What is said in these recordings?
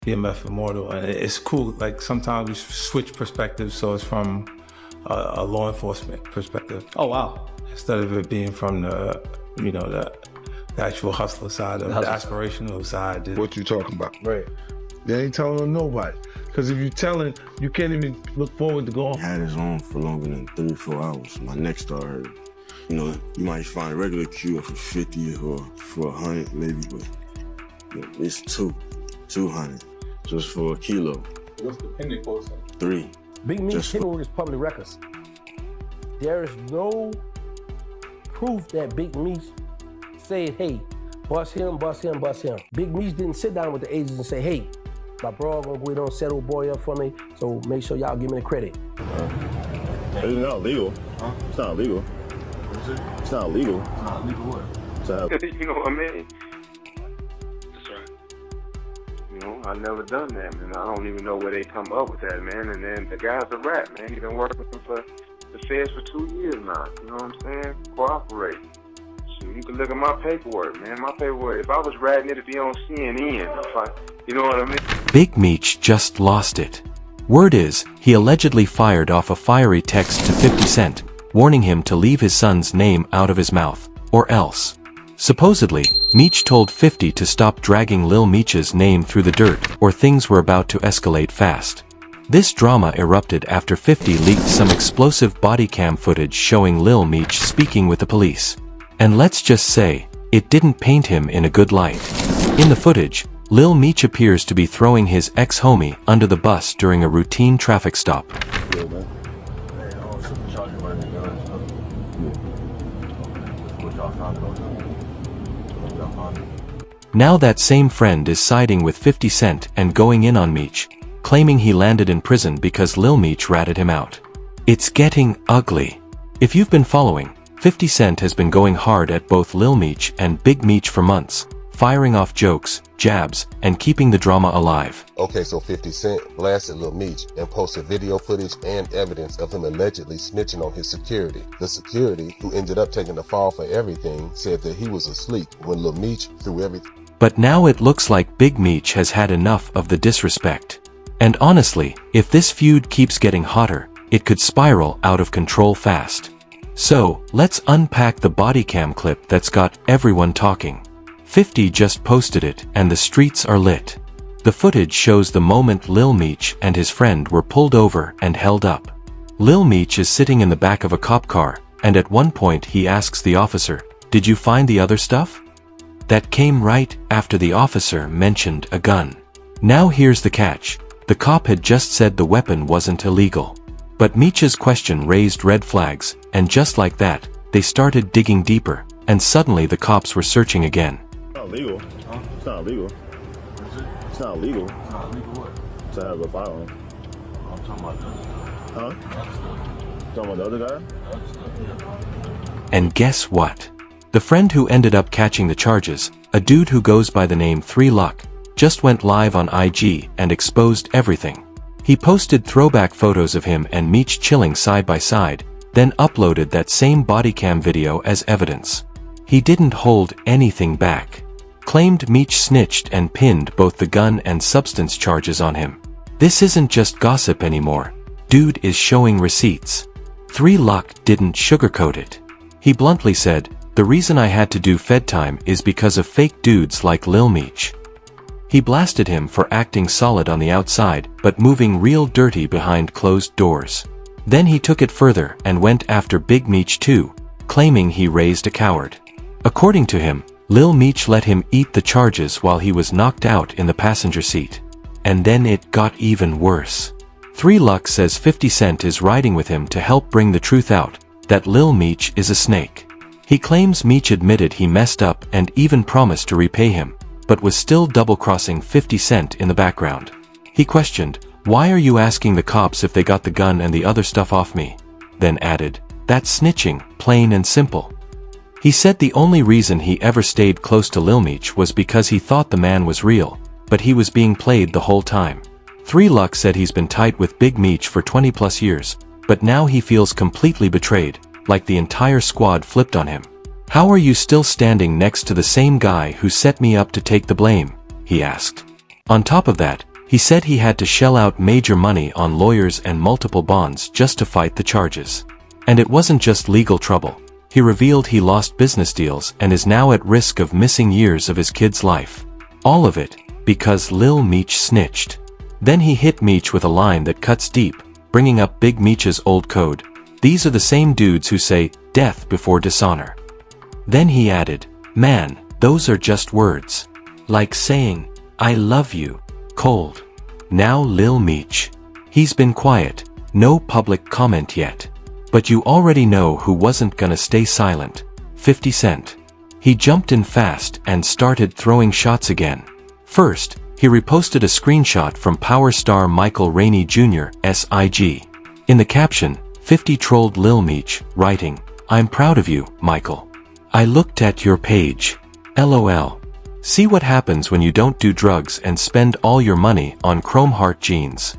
BMF Immortal, and it's cool. Like sometimes we switch perspectives, so it's from a law enforcement perspective. Oh wow! Instead of it being from the, you know, the actual hustler side, of the aspirational side. What you talking about? Right. They ain't telling nobody. Because if you telling, you can't even look forward to going. I had his on for longer than 3 or 4 hours. My neck started hurting. You know, you might find a regular cure for 50 or for 100 maybe, but you know, it's 200 just for a kilo. What's the pending post? 3. Big Meech paperwork is public records. There is no proof that Big Meech said, hey, bust him, bust him, bust him. Big Meech didn't sit down with the agents and say, hey, my bro gonna go ahead and settle boy up for me, so make sure y'all give me the credit. It's not legal. Huh? It's not legal. What is it? It's not legal. It's not legal what? You know what I mean? That's right. You know, I've never done that, man. I don't even know where they come up with that, man. And then the guy's a rat, man. He's been working with them for the feds for 2 years now. You know what I'm saying? Cooperate. So you can look at my paperwork, man. My paperwork. If I was ratting it, it'd be on CNN. You know what I mean? Big Meech just lost it. Word is, he allegedly fired off a fiery text to 50 Cent, warning him to leave his son's name out of his mouth, or else. Supposedly, Meech told 50 to stop dragging Lil Meech's name through the dirt, or things were about to escalate fast. This drama erupted after 50 leaked some explosive body cam footage showing Lil Meech speaking with the police. And let's just say, it didn't paint him in a good light. In the footage, Lil Meech appears to be throwing his ex-homie under the bus during a routine traffic stop. Now that same friend is siding with 50 Cent and going in on Meech, claiming he landed in prison because Lil Meech ratted him out. It's getting ugly. If you've been following, 50 Cent has been going hard at both Lil Meech and Big Meech for months, firing off jokes, jabs, and keeping the drama alive. Okay, so 50 Cent blasted Lil Meech and posted video footage and evidence of him allegedly snitching on his security. The security, who ended up taking the fall for everything, said that he was asleep when Lil Meech threw everything. But now it looks like Big Meech has had enough of the disrespect. And honestly, if this feud keeps getting hotter, it could spiral out of control fast. So, let's unpack the body cam clip that's got everyone talking. 50 just posted it, and the streets are lit. The footage shows the moment Lil Meech and his friend were pulled over and held up. Lil Meech is sitting in the back of a cop car, and at one point he asks the officer, "Did you find the other stuff?" That came right after the officer mentioned a gun. Now here's the catch. The cop had just said the weapon wasn't illegal. But Meech's question raised red flags, and just like that, they started digging deeper, and suddenly the cops were searching again. It's not legal. Huh? It's not legal. What is it? It's not legal. It's not legal what? To have a firearm. I'm talking about this. Huh? Talking about the other guy? And guess what? The friend who ended up catching the charges, a dude who goes by the name 3 Luck, just went live on IG and exposed everything. He posted throwback photos of him and Meech chilling side by side, then uploaded that same bodycam video as evidence. He didn't hold anything back. Claimed Meech snitched and pinned both the gun and substance charges on him. This isn't just gossip anymore. Dude is showing receipts. 3 Luck didn't sugarcoat it. He bluntly said, "The reason I had to do Fed time is because of fake dudes like Lil Meech." He blasted him for acting solid on the outside, but moving real dirty behind closed doors. Then he took it further and went after Big Meech too, claiming he raised a coward. According to him, Lil Meech let him eat the charges while he was knocked out in the passenger seat. And then it got even worse. 3 Luck says 50 Cent is riding with him to help bring the truth out, that Lil Meech is a snake. He claims Meech admitted he messed up and even promised to repay him, but was still double-crossing 50 Cent in the background. He questioned, "Why are you asking the cops if they got the gun and the other stuff off me?" Then added, "That's snitching, plain and simple." He said the only reason he ever stayed close to Lil Meech was because he thought the man was real, but he was being played the whole time. 3 Luck said he's been tight with Big Meech for 20+ years, but now he feels completely betrayed, like the entire squad flipped on him. "How are you still standing next to the same guy who set me up to take the blame?" he asked. On top of that, He said he had to shell out major money on lawyers and multiple bonds just to fight the charges. And it wasn't just legal trouble. He revealed he lost business deals and is now at risk of missing years of his kid's life. All of it because Lil Meech snitched. Then he hit Meech with a line that cuts deep, bringing up Big Meech's old code. These are the same dudes who say, death before dishonor. Then he added, man, those are just words. Like saying, I love you, cold. Now Lil Meech. He's been quiet, no public comment yet. But you already know who wasn't gonna stay silent. 50 Cent. He jumped in fast and started throwing shots again. First, he reposted a screenshot from Power star Michael Rainey Jr. SIG. In the caption, 50 trolled Lil Meech, writing, I'm proud of you, Michael. I looked at your page. LOL. See what happens when you don't do drugs and spend all your money on chrome heart jeans.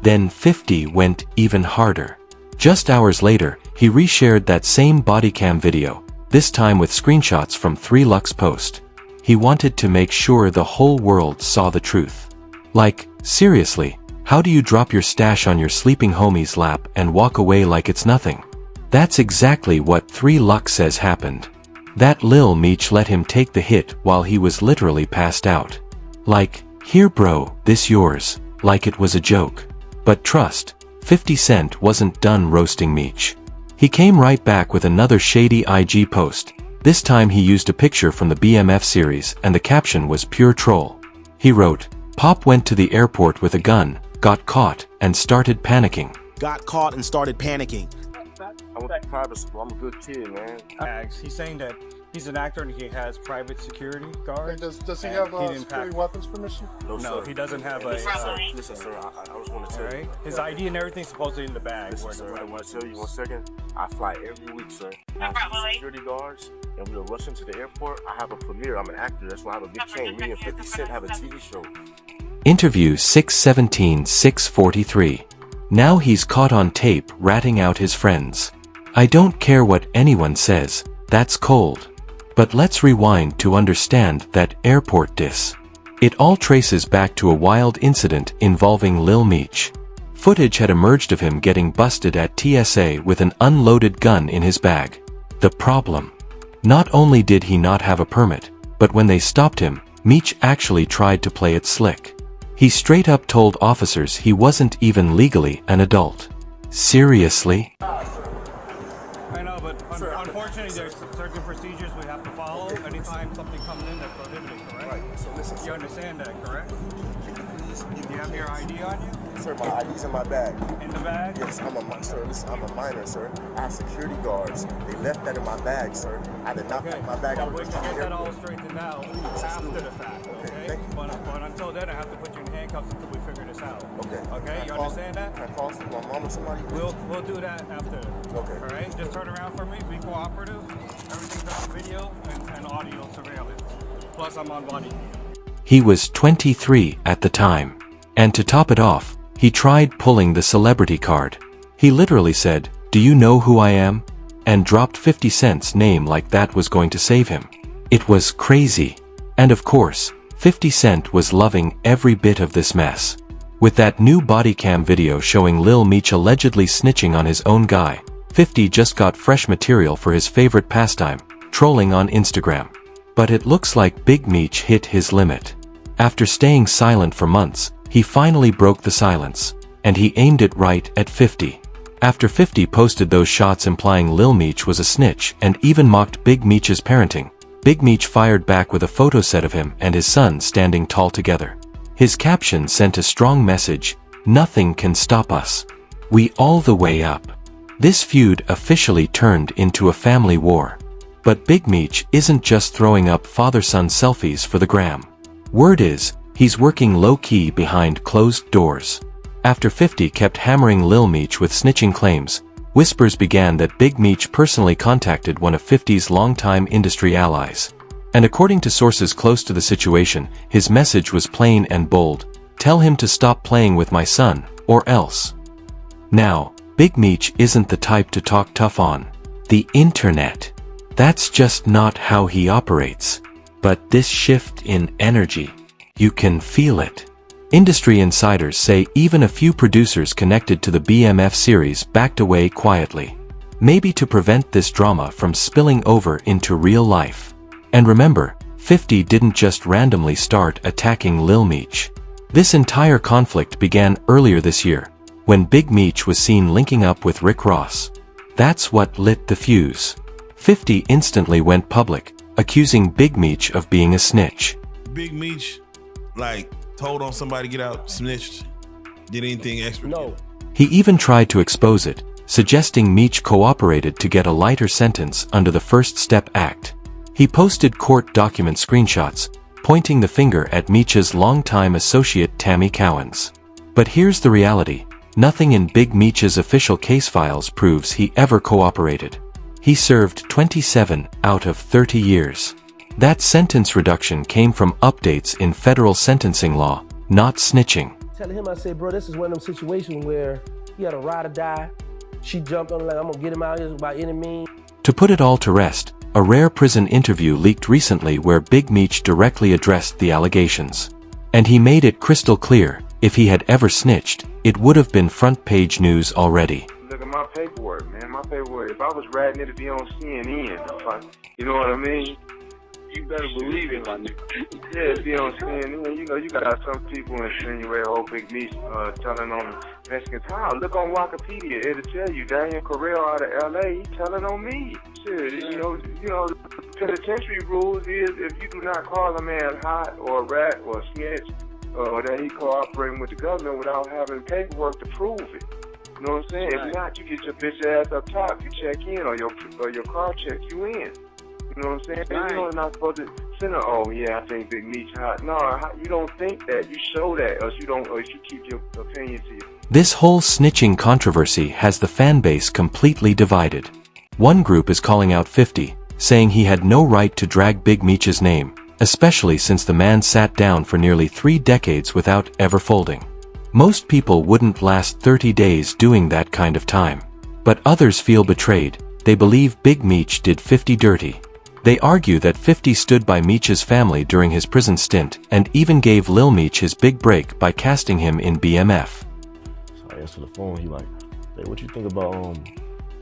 Then 50 went even harder. Just hours later, he reshared that same bodycam video, this time with screenshots from 3Luck's post. He wanted to make sure the whole world saw the truth. Like, seriously, how do you drop your stash on your sleeping homie's lap and walk away like it's nothing? That's exactly what 3Luck says happened. That Lil Meech let him take the hit while he was literally passed out. Like, here bro, this yours, like it was a joke. But trust, 50 Cent wasn't done roasting Meech. He came right back with another shady IG post. This time he used a picture from the BMF series and the caption was pure troll. He wrote, Pop went to the airport with a gun, got caught, and started panicking. Got caught and started panicking. I'm privacy, I'm a good kid, man. He's saying that he's an actor and he has private security guards. Does he have security weapons permission? No, he doesn't have a... Listen, sir, I was going to tell you. His ID and everything's supposedly in the bag. Listen, sir, I want to tell you 1 second. I fly every week, sir. I have security guards, and we are rushing to the airport. I have a premiere. I'm an actor. That's why I have a big chain. Me and 50 Cent have a TV show. Interview 617-643. Now he's caught on tape ratting out his friends. I don't care what anyone says, that's cold. But let's rewind to understand that airport diss. It all traces back to a wild incident involving Lil Meech. Footage had emerged of him getting busted at TSA with an unloaded gun in his bag. The problem? Not only did he not have a permit, but when they stopped him, Meech actually tried to play it slick. He straight up told officers he wasn't even legally an adult. Seriously? I know, but unfortunately there's certain procedures we have to follow anytime something comes in that's prohibited, correct? Right, so listen, You understand that, correct? Do you have your ID on you? Sir, my ID's in my bag. In the bag? Yes, I'm a minor, sir. I have security guards. They left that in my bag, sir. I did not pack my bag. But we can get that all straightened out after the fact, okay? Thank you. But until then, I have to put you in handcuffs until we figure this out. Okay. Okay, you understand that? Can I call my mom or somebody? We'll do that after. Okay. All right? Just turn around for me, be cooperative. Everything's on video and audio surveillance. Plus, I'm on body. He was 23 at the time. And to top it off, he tried pulling the celebrity card. He literally said, do you know who I am? And dropped 50 Cent's name like that was going to save him. It was crazy. And of course, 50 Cent was loving every bit of this mess. With that new body cam video showing Lil Meech allegedly snitching on his own guy, 50 just got fresh material for his favorite pastime, trolling on Instagram. But it looks like Big Meech hit his limit. After staying silent for months, he finally broke the silence, and he aimed it right at 50. After 50 posted those shots implying Lil Meech was a snitch and even mocked Big Meech's parenting, Big Meech fired back with a photo set of him and his son standing tall together. His caption sent a strong message, nothing can stop us. We all the way up. This feud officially turned into a family war. But Big Meech isn't just throwing up father-son selfies for the gram. Word is, he's working low-key behind closed doors. After 50 kept hammering Lil Meech with snitching claims, whispers began that Big Meech personally contacted one of 50's longtime industry allies. And according to sources close to the situation, his message was plain and bold, tell him to stop playing with my son, or else. Now, Big Meech isn't the type to talk tough on the internet. That's just not how he operates. But this shift in energy, you can feel it. Industry insiders say even a few producers connected to the BMF series backed away quietly. Maybe to prevent this drama from spilling over into real life. And remember, 50 didn't just randomly start attacking Lil Meech. This entire conflict began earlier this year, when Big Meech was seen linking up with Rick Ross. That's what lit the fuse. 50 instantly went public, accusing Big Meech of being a snitch. Big Meech, like, told on somebody to get out, snitched, did anything extra? No. He even tried to expose it, suggesting Meech cooperated to get a lighter sentence under the First Step Act. He posted court document screenshots, pointing the finger at Meech's longtime associate Tammy Cowens. But here's the reality. Nothing in Big Meech's official case files proves he ever cooperated. He served 27 out of 30 years. That sentence reduction came from updates in federal sentencing law, not snitching. Telling him, I said, bro, this is one of them situations where he had a ride or die. She jumped on like, I'm gonna get him out of here by any means. To put it all to rest, a rare prison interview leaked recently where Big Meech directly addressed the allegations. And he made it crystal clear, if he had ever snitched, it would have been front-page news already. Look at my paperwork, man. My paperwork. If I was ratting it to be on CNN, you know what I mean? You better believe it, my nigga. Yeah, it'd be on CNN. You know, you got some people insinuate, Big Meech telling on Mexicans. How? Look on Wikipedia. It'll tell you Daniel Correll out of LA, he telling on me. Shit, you know, penitentiary rules is if you do not call a man hot or a rat or a snitch, or that he cooperating with the government without having paperwork to prove it. You know what I'm saying? If not, you get your bitch ass up top, you check in, or your car check you in. You know what I'm saying? Right. You're not supposed to send her, oh yeah, I think Big Meech hot. No, you don't think that. You show that, or you keep your opinion to you. This whole snitching controversy has the fan base completely divided. One group is calling out 50, saying he had no right to drag Big Meech's name, especially since the man sat down for nearly 3 decades without ever folding. Most people wouldn't last 30 days doing that kind of time. But others feel betrayed. They believe Big Meech did 50 dirty. They argue that 50 stood by Meech's family during his prison stint and even gave Lil Meech his big break by casting him in BMF. So I answered the phone, he like, hey, what you think about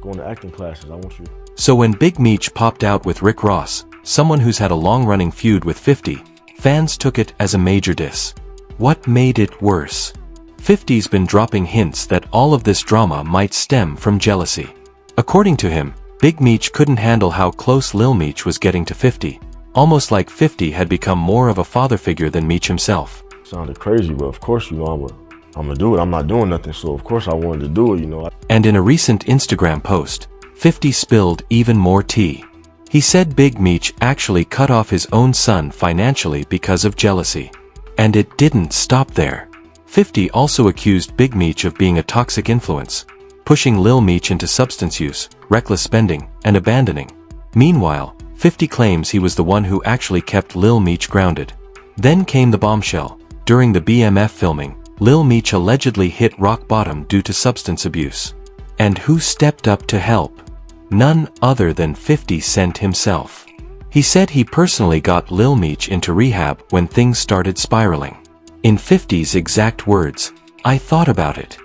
going to acting classes? I want you. So when Big Meech popped out with Rick Ross, someone who's had a long-running feud with 50, fans took it as a major diss. What made it worse? 50's been dropping hints that all of this drama might stem from jealousy. According to him, Big Meech couldn't handle how close Lil Meech was getting to 50, almost like 50 had become more of a father figure than Meech himself. Sounded crazy, but of course, I'm gonna do it. I'm not doing nothing, so of course I wanted to do it, And in a recent Instagram post, 50 spilled even more tea. He said Big Meech actually cut off his own son financially because of jealousy. And it didn't stop there. 50 also accused Big Meech of being a toxic influence, pushing Lil Meech into substance use, reckless spending, and abandoning. Meanwhile, 50 claims he was the one who actually kept Lil Meech grounded. Then came the bombshell. During the BMF filming, Lil Meech allegedly hit rock bottom due to substance abuse. And who stepped up to help? None other than 50 Cent himself. He said he personally got Lil Meech into rehab when things started spiraling. In 50's exact words, I thought about it.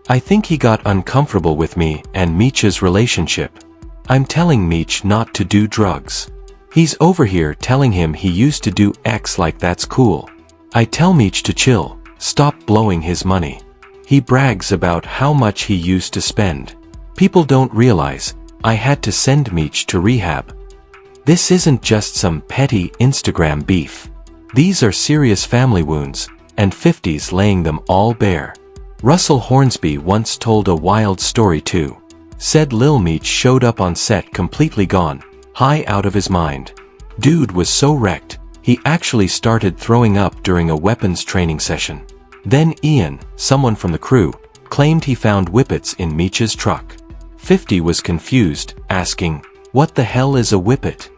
I think he got uncomfortable with me and Meech's relationship. I'm telling Meech not to do drugs. He's over here telling him he used to do X like that's cool. I tell Meech to chill, stop blowing his money. He brags about how much he used to spend. People don't realize, I had to send Meech to rehab. This isn't just some petty Instagram beef. These are serious family wounds, and 50's laying them all bare. Russell Hornsby once told a wild story too. Said Lil Meech showed up on set completely gone, high out of his mind. Dude was so wrecked, he actually started throwing up during a weapons training session. Then Ian, someone from the crew, claimed he found whippets in Meech's truck. 50 was confused, asking, what the hell is a whippet?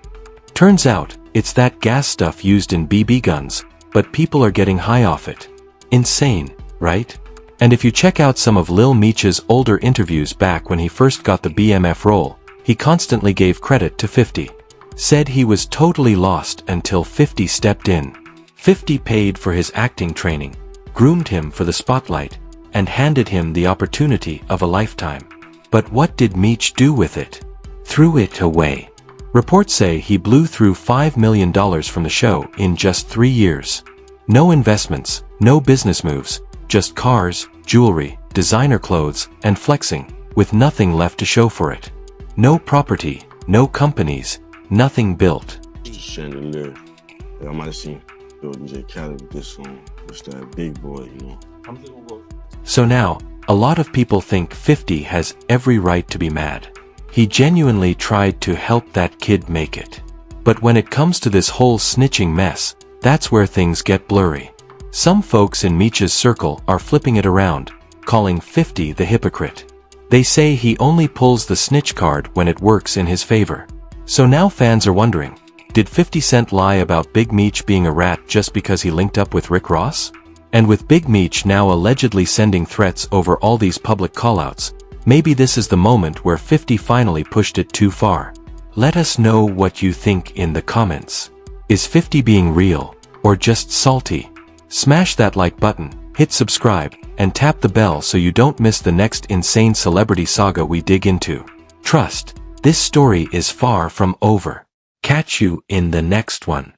Turns out, it's that gas stuff used in BB guns, but people are getting high off it. Insane, right? And if you check out some of Lil Meech's older interviews back when he first got the BMF role, he constantly gave credit to 50. Said he was totally lost until 50 stepped in. 50 paid for his acting training. groomed him for the spotlight, and handed him the opportunity of a lifetime. But what did Meech do with it? Threw it away. Reports say he blew through $5 million from the show in just 3 years. No investments, no business moves, just cars, jewelry, designer clothes, and flexing, with nothing left to show for it. No property, no companies, nothing built. Chandelier. I might have seen Building J. Cali with this song. It's that big boy, you know. So now, a lot of people think 50 has every right to be mad. He genuinely tried to help that kid make it. But when it comes to this whole snitching mess, that's where things get blurry. Some folks in Meech's circle are flipping it around, calling 50 the hypocrite. They say he only pulls the snitch card when it works in his favor. So now fans are wondering, did 50 Cent lie about Big Meech being a rat just because he linked up with Rick Ross? And with Big Meech now allegedly sending threats over all these public callouts, maybe this is the moment where 50 finally pushed it too far. Let us know what you think in the comments. Is 50 being real, or just salty? Smash that like button, hit subscribe, and tap the bell so you don't miss the next insane celebrity saga we dig into. Trust, this story is far from over. Catch you in the next one.